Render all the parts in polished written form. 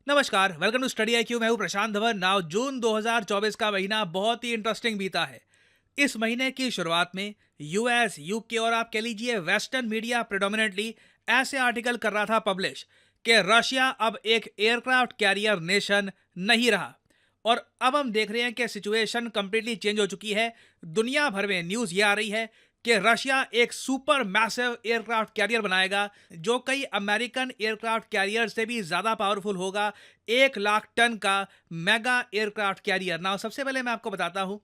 नमस्कार, welcome to study IQ। मैं हूं प्रशांत धवन। नाउ जून 2024 का महीना बहुत ही इंटरेस्टिंग बीता है। इस महीने की शुरुआत में यूएस, यूके और आप कह लीजिए वेस्टर्न मीडिया प्रेडोमिनेटली ऐसे आर्टिकल कर रहा था पब्लिश कि रशिया अब एक एयरक्राफ्ट कैरियर नेशन नहीं रहा। और अब हम देख रहे हैं कि सिचुएशन कंप्लीटली चेंज हो चुकी है। दुनिया भर में न्यूज़ ये आ रही है कि रशिया एक सुपर मैसिव एयरक्राफ्ट कैरियर बनाएगा जो कई अमेरिकन एयरक्राफ्ट कैरियर से भी ज़्यादा पावरफुल होगा। 1 लाख टन का मेगा एयरक्राफ्ट कैरियर। ना सबसे पहले मैं आपको बताता हूँ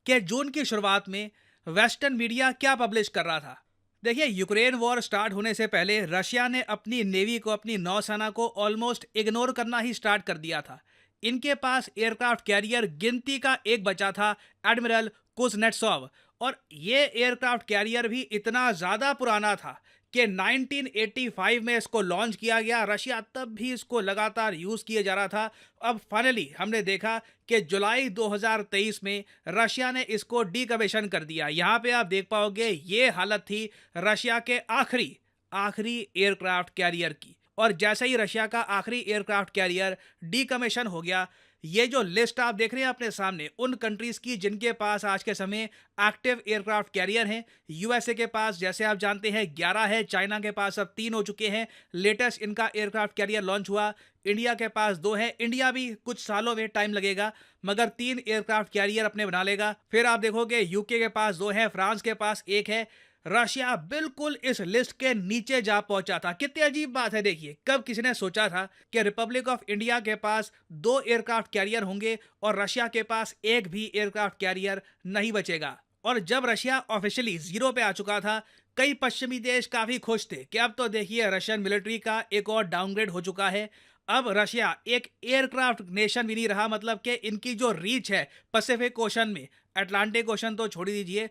कि जून की शुरुआत में वेस्टर्न मीडिया क्या पब्लिश कर रहा था। देखिए, यूक्रेन वॉर स्टार्ट होने से पहले रशिया ने अपनी नेवी को, अपनी नौसेना को ऑलमोस्ट इग्नोर करना ही स्टार्ट कर दिया था। इनके पास एयरक्राफ्ट कैरियर गिनती का एक बचा था, एडमिरल कुजनेट्सोव। और ये एयरक्राफ्ट कैरियर भी इतना ज़्यादा पुराना था कि 1985 में इसको लॉन्च किया गया। रशिया तब भी इसको लगातार यूज़ किया जा रहा था। अब फाइनली हमने देखा कि जुलाई 2023 में रशिया ने इसको डीकमीशन कर दिया। यहाँ पे आप देख पाओगे ये हालत थी रशिया के आखिरी आखिरी एयरक्राफ्ट कैरियर की। और जैसे ही रशिया का आखिरी एयरक्राफ्ट कैरियर डीकमीशन हो गया, ये जो लिस्ट आप देख रहे हैं अपने सामने उन कंट्रीज की जिनके पास आज के समय एक्टिव एयरक्राफ्ट कैरियर हैं। यूएसए के पास जैसे आप जानते हैं 11 है, चाइना के पास अब 3 हो चुके हैं। लेटेस्ट इनका एयरक्राफ्ट कैरियर लॉन्च हुआ। इंडिया के पास 2 है। इंडिया भी कुछ सालों में टाइम लगेगा मगर 3 एयरक्राफ्ट कैरियर अपने बना लेगा। फिर आप देखोगे यूके के पास 2 है, फ्रांस के पास 1 है। रशिया बिल्कुल इस लिस्ट के नीचे जा पहुंचा था। कितनी अजीब बात है। देखिए, कब किसी ने सोचा था कि रिपब्लिक ऑफ इंडिया के पास 2 एयरक्राफ्ट कैरियर होंगे और रशिया के पास एक भी एयरक्राफ्ट कैरियर नहीं बचेगा। और जब रशिया ऑफिशियली जीरो पे आ चुका था, कई पश्चिमी देश काफी खुश थे कि अब तो देखिए रशियन मिलिट्री का एक और डाउनग्रेड हो चुका है। अब रशिया एक एयरक्राफ्ट नेशन भी नहीं रहा। मतलब कि इनकी जो रीच है पैसिफिक ओशन में, अटलांटिक ओशन तो छोड़ ही दीजिए,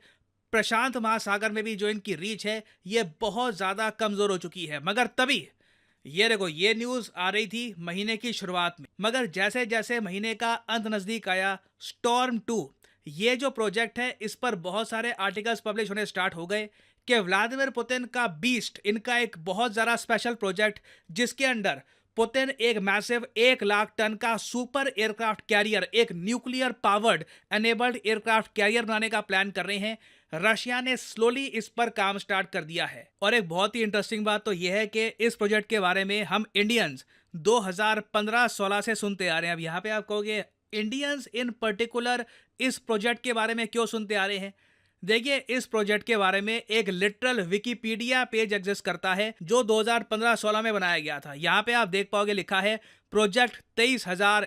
प्रशांत महासागर में भी जो इनकी रीच है ये बहुत ज़्यादा कमज़ोर हो चुकी है। मगर तभी ये देखो, ये न्यूज़ आ रही थी महीने की शुरुआत में, मगर जैसे जैसे महीने का अंत नज़दीक आया, स्टॉर्म 2 ये जो प्रोजेक्ट है इस पर बहुत सारे आर्टिकल्स पब्लिश होने स्टार्ट हो गए कि व्लादिमीर पुतिन का बीस्ट, इनका एक बहुत ज़्यादा स्पेशल प्रोजेक्ट जिसके अंडर पुतिन एक मैसिव 1 लाख टन का सुपर एयरक्राफ्ट कैरियर, एक nuclear powered enabled aircraft carrier बनाने का प्लान कर रहे हैं। रशिया ने स्लोली इस पर काम स्टार्ट कर दिया है। और एक बहुत ही इंटरेस्टिंग बात तो यह है कि इस प्रोजेक्ट के बारे में हम इंडियंस 2015-16 से सुनते आ रहे हैं। अब यहाँ पे आप कहोगे इंडियंस इन पर्टिकुलर इस प्रोजेक्ट के बारे में क्यों सुनते आ रहे हैं। देखिए, इस प्रोजेक्ट के बारे में एक लिटरल विकिपीडिया पेज एग्जिस्ट करता है जो 2015-16 में बनाया गया था। यहाँ पे आप देख पाओगे लिखा है प्रोजेक्ट 23,000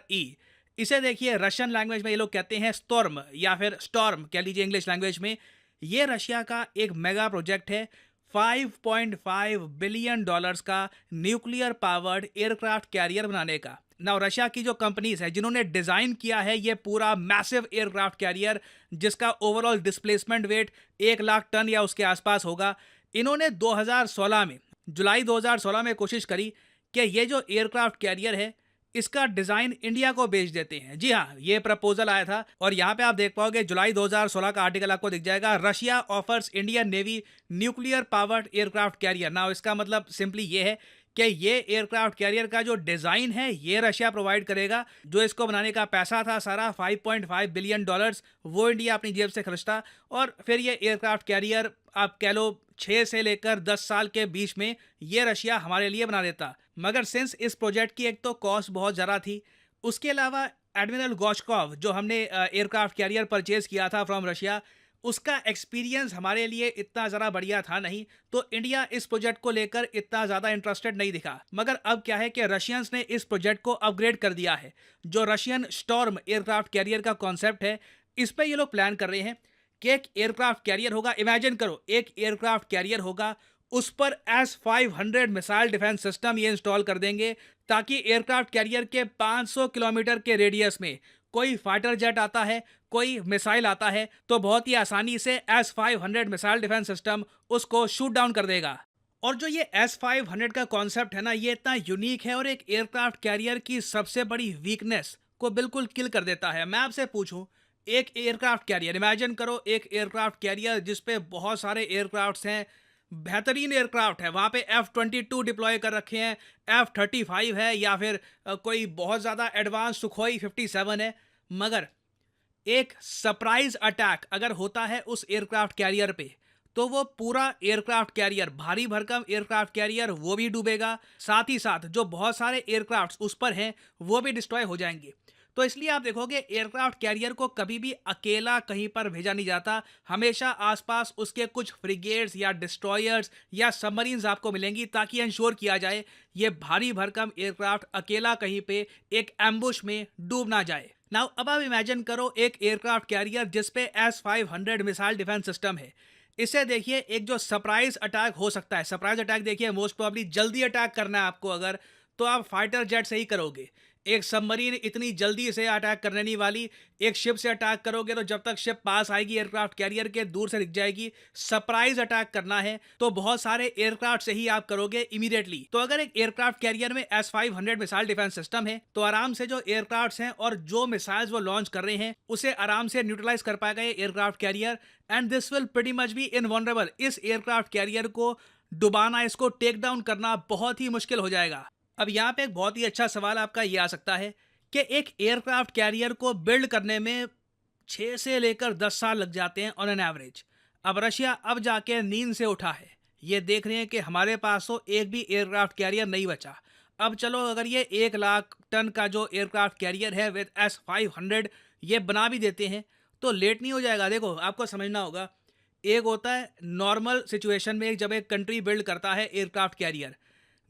इसे देखिए रशियन लैंग्वेज में ये लोग कहते हैं स्टॉर्म या फिर स्टॉर्म कह लीजिए इंग्लिश लैंग्वेज में। ये रशिया का एक मेगा प्रोजेक्ट है। 5.5 बिलियन डॉलर्स का न्यूक्लियर पावर्ड एयरक्राफ्ट कैरियर बनाने का। ना रशिया की जो कंपनीज है जिन्होंने डिजाइन किया है ये पूरा मैसिव एयरक्राफ्ट कैरियर जिसका overall displacement weight 1 lakh ton या उसके आसपास होगा, इन्होंने 2016 में, जुलाई 2016 में कोशिश करी कि ये जो एयरक्राफ्ट कैरियर है इसका डिजाइन इंडिया को बेच देते हैं। जी हाँ, ये प्रपोजल आया था और यहाँ पे आप देख पाओगे जुलाई 2016 का आर्टिकल आपको दिख जाएगा, Russia offers Indian navy nuclear powered aircraft carrier. ना इसका मतलब सिंपली ये है कि ये एयरक्राफ्ट कैरियर का जो डिज़ाइन है ये रशिया प्रोवाइड करेगा। जो इसको बनाने का पैसा था सारा 5.5 बिलियन डॉलर्स वो इंडिया अपनी जेब से खर्चता और फिर ये एयरक्राफ्ट कैरियर आप कह लो 6 से लेकर 10 साल के बीच में ये रशिया हमारे लिए बना देता। मगर सिंस इस प्रोजेक्ट की एक तो कॉस्ट बहुत ज़्यादा थी, उसके अलावा एडमिरल गोशकॉव जो हमने एयरक्राफ्ट कैरियर परचेज किया था फ्रॉम रशिया, उसका एक्सपीरियंस हमारे लिए इतना ज़रा बढ़िया था नहीं, तो इंडिया इस प्रोजेक्ट को लेकर इतना ज़्यादा इंटरेस्टेड नहीं दिखा। मगर अब क्या है कि रशियंस ने इस प्रोजेक्ट को अपग्रेड कर दिया है। जो रशियन स्टॉर्म एयरक्राफ्ट कैरियर का कॉन्सेप्ट है इस पर ये लोग प्लान कर रहे हैं कि एक एयरक्राफ्ट कैरियर होगा। इमेजिन करो, एक एयरक्राफ्ट कैरियर होगा, उस पर S-500 मिसाइल डिफेंस सिस्टम ये इंस्टॉल कर देंगे ताकि एयरक्राफ्ट कैरियर के 500 किलोमीटर के रेडियस में कोई फाइटर जेट आता है, कोई मिसाइल आता है तो बहुत ही आसानी से S-500 मिसाइल डिफेंस सिस्टम उसको शूट डाउन कर देगा। और जो ये S-500 का कॉन्सेप्ट है ना, ये इतना यूनिक है और एक एयरक्राफ्ट कैरियर की सबसे बड़ी वीकनेस को बिल्कुल किल कर देता है। मैं आपसे पूछूं, एक एयरक्राफ्ट कैरियर, इमेजिन करो एक एयरक्राफ्ट कैरियर जिस पे बहुत सारे एयरक्राफ्ट्स हैं, बेहतरीन एयरक्राफ्ट है, वहाँ पे F-22 डिप्लॉय कर रखे हैं, F-35 है, या फिर कोई बहुत ज़्यादा एडवांस सुखोई 57 है। मगर एक सरप्राइज अटैक अगर होता है उस एयरक्राफ्ट कैरियर पे, तो वो पूरा एयरक्राफ्ट कैरियर, भारी भरकम एयरक्राफ्ट कैरियर, वो भी डूबेगा। साथ ही साथ जो बहुत सारे एयरक्राफ्ट्स उस पर हैं वो भी डिस्ट्रॉय हो जाएंगे। तो इसलिए आप देखोगे एयरक्राफ्ट कैरियर को कभी भी अकेला कहीं पर भेजा नहीं जाता। हमेशा आसपास उसके कुछ फ्रिगेट्स या डिस्ट्रॉयर्स या सबमरीन्स आपको मिलेंगी, ताकि इंश्योर किया जाए ये भारी भरकम एयरक्राफ्ट अकेला कहीं पे एक एम्बुश में डूब ना जाए। नाउ अब आप इमेजिन करो एक एयरक्राफ्ट कैरियर जिस पे S-500 मिसाइल डिफेंस सिस्टम है। इसे देखिए, एक जो सरप्राइज अटैक हो सकता है, सरप्राइज अटैक देखिए मोस्ट प्रोबेबली जल्दी अटैक करना है आपको अगर, तो आप फाइटर जेट से ही करोगे। एक सबमरीन इतनी जल्दी से अटैक करने नहीं वाली। एक शिप से अटैक करोगे तो जब तक शिप पास आएगी एयरक्राफ्ट कैरियर के, दूर से दिख जाएगी। सरप्राइज अटैक करना है तो बहुत सारे एयरक्राफ्ट से ही आप करोगे इमीडिएटली। तो अगर एक एयरक्राफ्ट कैरियर में S-500 मिसाइल डिफेंस सिस्टम है, तो आराम से जो एयरक्राफ्ट हैं और जो मिसाइल्स वो लॉन्च कर रहे हैं उसे आराम से न्यूट्रलाइज कर पाएगा ये aircraft carrier, and this will pretty much be invulnerable. इस एयरक्राफ्ट कैरियर को डुबाना, इसको टेक डाउन करना बहुत ही मुश्किल हो जाएगा। अब यहाँ पे एक बहुत ही अच्छा सवाल आपका ये आ सकता है कि एक एयरक्राफ्ट कैरियर को बिल्ड करने में 6 से लेकर 10 साल लग जाते हैं ऑन एन एवरेज। अब रशिया अब जाके नींद से उठा है, ये देख रहे हैं कि हमारे पास तो एक भी एयरक्राफ्ट कैरियर नहीं बचा। अब चलो अगर ये 1 लाख टन का जो एयरक्राफ्ट कैरियर है विद S-500 ये बना भी देते हैं तो लेट नहीं हो जाएगा। देखो आपको समझना होगा, एक होता है नॉर्मल सिचुएशन में जब एक कंट्री बिल्ड करता है एयरक्राफ्ट कैरियर,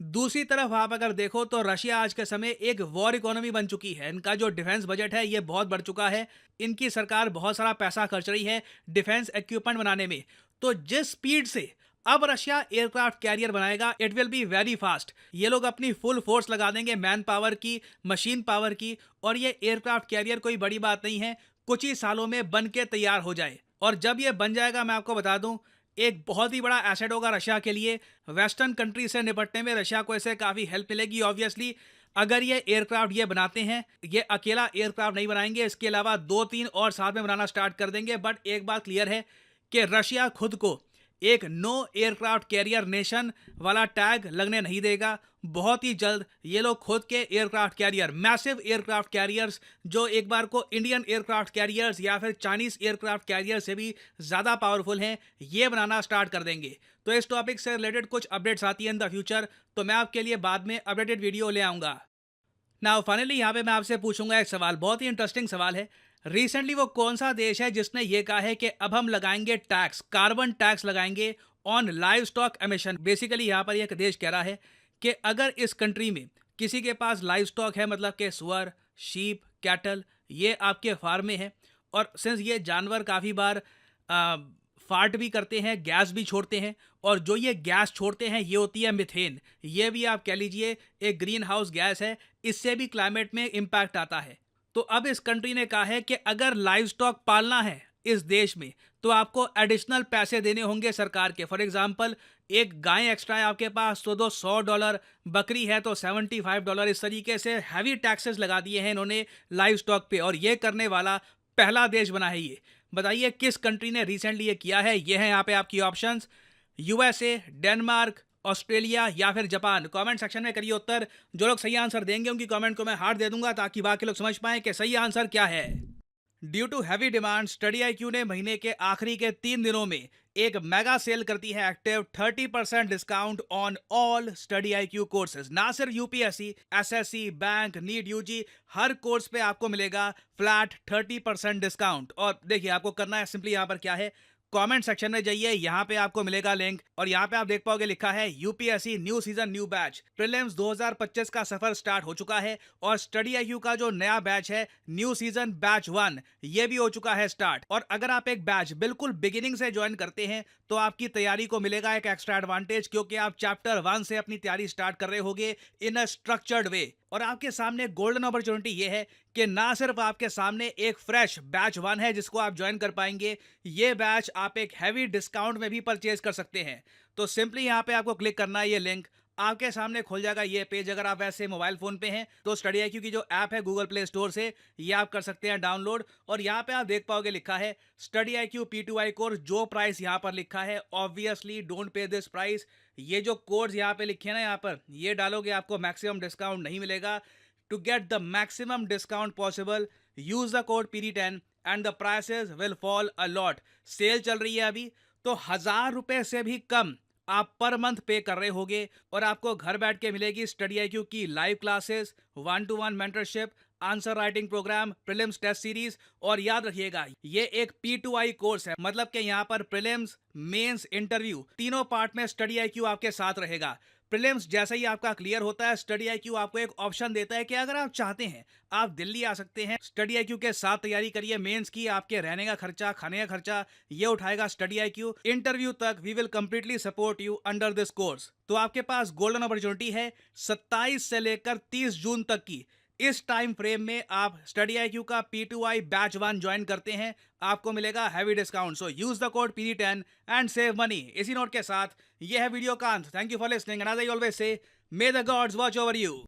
दूसरी तरफ आप अगर देखो तो रशिया आज के समय एक वॉर इकोनॉमी बन चुकी है। इनका जो डिफेंस बजट है ये बहुत बढ़ चुका है। इनकी सरकार बहुत सारा पैसा खर्च रही है डिफेंस इक्विपमेंट बनाने में। तो जिस स्पीड से अब रशिया एयरक्राफ्ट कैरियर बनाएगा, it will be very fast. ये लोग अपनी फुल फोर्स लगा देंगे, मैन पावर की, मशीन पावर की, और ये एयरक्राफ्ट कैरियर कोई बड़ी बात नहीं है, कुछ ही सालों में बन के तैयार हो जाए। और जब ये बन जाएगा, मैं आपको बता दूं, एक बहुत ही बड़ा एसेट होगा रशिया के लिए। वेस्टर्न कंट्री से निपटने में रशिया को इससे काफ़ी हेल्प मिलेगी ऑब्वियसली। अगर ये एयरक्राफ्ट ये बनाते हैं, ये अकेला एयरक्राफ्ट नहीं बनाएंगे, इसके अलावा 2-3 और साथ में बनाना स्टार्ट कर देंगे। बट एक बात क्लियर है कि रशिया खुद को एक नो एयरक्राफ्ट कैरियर नेशन वाला टैग लगने नहीं देगा। बहुत ही जल्द ये लोग खुद के aircraft carrier, massive aircraft carriers, जो एक बार को इंडियन एयरक्राफ्ट कैरियर्स या फिर चाइनीज एयरक्राफ्ट कैरियर से भी ज़्यादा पावरफुल हैं, ये बनाना स्टार्ट कर देंगे। तो इस टॉपिक से रिलेटेड कुछ अपडेट्स आती हैं इन द फ्यूचर, तो मैं आपके लिए बाद में अपडेटेड वीडियो ले आऊँगा। नाउ फाइनली यहाँ पे मैं आपसे पूछूंगा एक सवाल, बहुत ही इंटरेस्टिंग सवाल है। रिसेंटली वो कौन सा देश है जिसने ये कहा है कि अब हम लगाएंगे टैक्स, कार्बन टैक्स लगाएंगे on live stock emission. Basically यहाँ पर एक देश कह रहा है कि अगर इस कंट्री में किसी के पास लाइव स्टॉक है, मतलब कि सुअर, शीप, कैटल, ये आपके फार्म में है, और सिंस ये जानवर काफ़ी बार फार्ट भी करते हैं, गैस भी छोड़ते हैं, और जो ये गैस छोड़ते हैं ये होती है मिथेन। ये भी आप कह लीजिए एक ग्रीन हाउस गैस है, इससे भी क्लाइमेट में इम्पैक्ट आता है। तो अब इस कंट्री ने कहा है कि अगर लाइव स्टॉक पालना है इस देश में तो आपको एडिशनल पैसे देने होंगे सरकार के। फॉर एग्जांपल, एक गाय एक्स्ट्रा है आपके पास तो दो $100, बकरी है तो $75। इस तरीके से हैवी टैक्सेस लगा दिए हैं इन्होंने लाइव स्टॉक पे, और ये करने वाला पहला देश बना है ये। बताइए किस कंट्री ने रिसेंटली ये किया है। ये है यहाँ पे आपकी ऑप्शंस, USA, डेनमार्क, ऑस्ट्रेलिया या फिर जापान। कमेंट सेक्शन में करिए उत्तर। जो लोग सही आंसर देंगे उनकी कमेंट को मैं हार्ट दे दूंगा, ताकि बाकी लोग समझ पाएं कि सही आंसर क्या है। Due to heavy demand, study IQ ने महीने के आखिरी के 3 दिनों में एक मेगा सेल करती है active. 30% discount on all study IQ courses. ना सिर्फ UPSC, SSC, bank, NEET, UG, हर कोर्स पे आपको मिलेगा फ्लैट 30% डिस्काउंट। और देखिए आपको करना है सिंपली, यहाँ पर क्या है, कमेंट सेक्शन में जाइए, यहाँ पे आपको मिलेगा लिंक, और यहाँ पे आप देख पाओगे लिखा है UPSC new season new batch. Prelims 2025 का सफर स्टार्ट हो चुका है, और स्टडी IQ का जो नया बैच है न्यू सीजन बैच 1 ये भी हो चुका है स्टार्ट। और अगर आप एक बैच बिल्कुल बिगिनिंग से ज्वाइन करते हैं तो आपकी तैयारी को मिलेगा एक एक्स्ट्रा एडवांटेज, क्योंकि आप चैप्टर 1 से अपनी तैयारी स्टार्ट कर रहे होगे इन अ स्ट्रक्चर्ड वे। और आपके सामने गोल्डन अपॉर्चुनिटी ये है कि ना सिर्फ आपके सामने एक फ्रेश बैच 1 है जिसको आप ज्वाइन कर पाएंगे, ये बैच आप एक हैवी डिस्काउंट में भी परचेज कर सकते हैं। तो सिंपली यहाँ पे आपको क्लिक करना है ये लिंक, आपके सामने खुल जाएगा ये पेज। अगर आप वैसे मोबाइल फोन पे हैं तो स्टडी IQ की जो ऐप है गूगल प्ले स्टोर से ये आप कर सकते हैं डाउनलोड। और यहाँ पे आप देख पाओगे लिखा है स्टडी IQ P2I कोर्स। जो प्राइस यहाँ पर लिखा है obviously don't pay this price. ये जो कोड्स यहाँ पे लिखे हैं ना, यहाँ पर ये डालोगे आपको मैक्सिमम डिस्काउंट नहीं मिलेगा। To get the maximum discount possible use the code PD10 and the prices will fall a lot. Sale चल रही है अभी, तो 1000 रुपए से भी कम आप पर मंथ पे कर रहे होगे और आपको घर बैठ के मिलेगी स्टडी IQ की live classes, 1-to-1 mentorship, answer writing programme, prelims test series. और याद रखिएगा ये एक P2I कोर्स है, मतलब कि यहाँ पर प्रीलिम्स, मेंस, इंटरव्यू तीनों पार्ट में स्टडी IQ आपके साथ रहेगा। प्रीलिम्स जैसे ही आपका क्लियर होता है स्टडी IQ आपको एक ऑप्शन देता है कि अगर आप चाहते हैं आप दिल्ली आ सकते हैं, स्टडी IQ के साथ तैयारी करिए। मेंस की आपके रहने का खर्चा, खाने का खर्चा ये उठाएगा स्टडी IQ। इंटरव्यू तक we will completely support you under this course. तो आपके पास गोल्डन अपॉर्चुनिटी है 27 से लेकर 30 जून तक की। इस टाइम फ्रेम में आप स्टडी IQ का P2I बैच 1 ज्वाइन करते हैं, आपको मिलेगा heavy discount. So use the code PD10 and save money. इसी नोट के साथ यह है वीडियो का अंत। Thank you for listening and as I always say, may the gods watch over you.